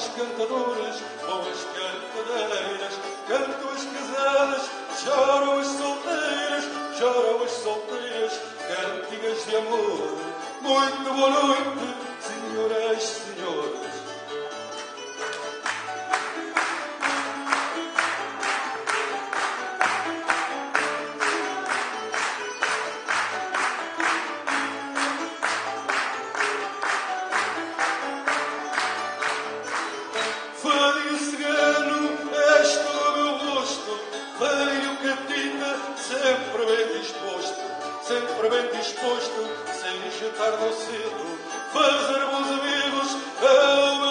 boas cantadoras, boas cantadeiras, cantam as casadas, choram as solteiras, cantigas de amor. Muito boa noite, senhoras e senhores. Farinho cigano, és todo o meu rosto, farinho catita, sempre bem disposto, sem jantar tão cedo, fazer bons amigos é o meu